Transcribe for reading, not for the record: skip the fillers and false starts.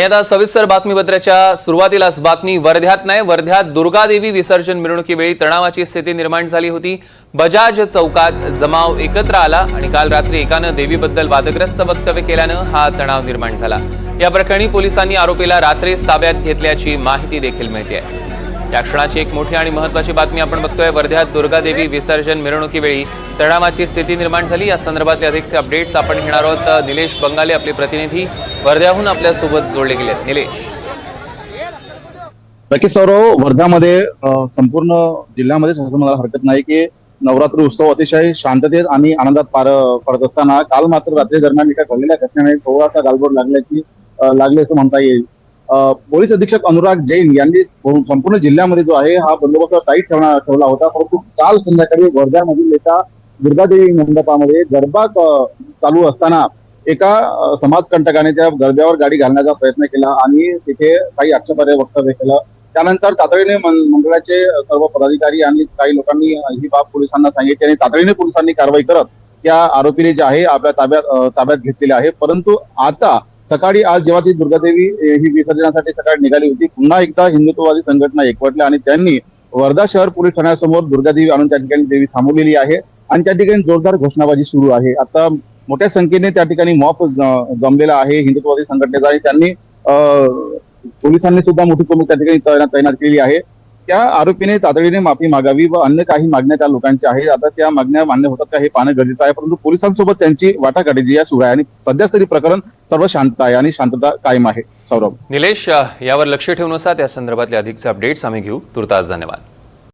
आता सविस्तर बातमीपत्राच्या सुरुवातीलाच बातमी वर्ध्यात नाही। वर्ध्यात दुर्गादेवी विसर्जन मिरवणुकीवेळी तणावाची स्थिती निर्माण झाली होती। बजाज चौकात जमाव एकत्र आला आणि काल रात्री एकाने देवीबद्दल वादग्रस्त वक्तव्य केल्याने हा तणाव निर्माण झाला। या प्रकरणी पोलिसांनी आरोपीला रात्रीच ताब्यात घेतल्याची माहिती देखील मिळते आहे। या क्षणाची एक मोठी आणि महत्त्वाची बातमी आपण बघतोय। वर्ध्यात दुर्गादेवी विसर्जन मिरवणुकीवेळी तणावाची स्थिती निर्माण झाली। या संदर्भातले अधिकचे अपडेट्स आपण घेणार आहोत। निलेश बंगाले आपले प्रतिनिधी वर्ध्याहून आपल्या सोबत जोडले गेले। निलेश, बाकी सौरव, वर्ध्यामध्ये संपूर्ण जिल्ह्यामध्ये सांगू मला हरकत नाही की नवरात्री उत्सव अतिशय शांततेत आणि आनंदात पार पडत असताना काल मात्र रात्री दरम्यान एका घडलेल्या घटनेने थोडासा गालबोट लागले असं म्हणता येईल। पोलीस अधीक्षक अनुराग जैन यांनी संपूर्ण जिल्ह्यामध्ये जो आहे हा बंदोबस्त टाईट ठेवला होता, परंतु काल संध्याकाळी वर्ध्यामधील एका दुर्गादेवी मंडपामध्ये गरबा चालू असताना एका समाजकंटकाने त्या गरब्यावर गाडी घालण्याचा प्रयत्न केला आणि तिथे काही आक्षेपार्ह वक्तव्य केलं। त्यानंतर तातडीने मंडळाचे सर्व पदाधिकारी आणि काही लोकांनी ही बाब पोलिसांना सांगितली आणि तातडीने पोलिसांनी कारवाई करत त्या आरोपीने जे आहे आपल्या ताब्यात घेतलेले आहे। परंतु आता सकाळी आज जेव्हा ती दुर्गादेवी ही विसर्जनासाठी सकाळी निघाली होती, पुन्हा एकदा हिंदुत्ववादी संघटना एकवटल्या आणि त्यांनी वर्धा शहर पोलीस ठाण्यासमोर दुर्गादेवी आणून त्या ठिकाणी देवी थांबवलेली आहे आणि त्या ठिकाणी जोरदार घोषणाबाजी सुरू आहे। आता मोठ्या संख्येने त्या ठिकाणी मॉप जमलेला आहे हिंदुत्ववादी संघटनेचा आणि त्यांनी पोलिसांनी सुद्धा मोठी कुमक त्या ठिकाणी तैनात केली आहे। त्या आरोपीने तातडीने माफी मागावी व अन्य काही मागण्या त्या लोकांच्या आहेत। आता त्या मागण्या मान्य होतात का हे पाहणं गरजेचं आहे, परंतु पोलिसांसोबत त्यांची वाटाघाटी या सुरू आहे आणि सध्या तरी प्रकरण सर्व शांत आहे आणि शांतता कायम आहे। सौरभ, निलेश, यावर लक्ष ठेवून असा त्या संदर्भातले अधिकचे अपडेट्स आम्ही घेऊ। तुर्तास धन्यवाद।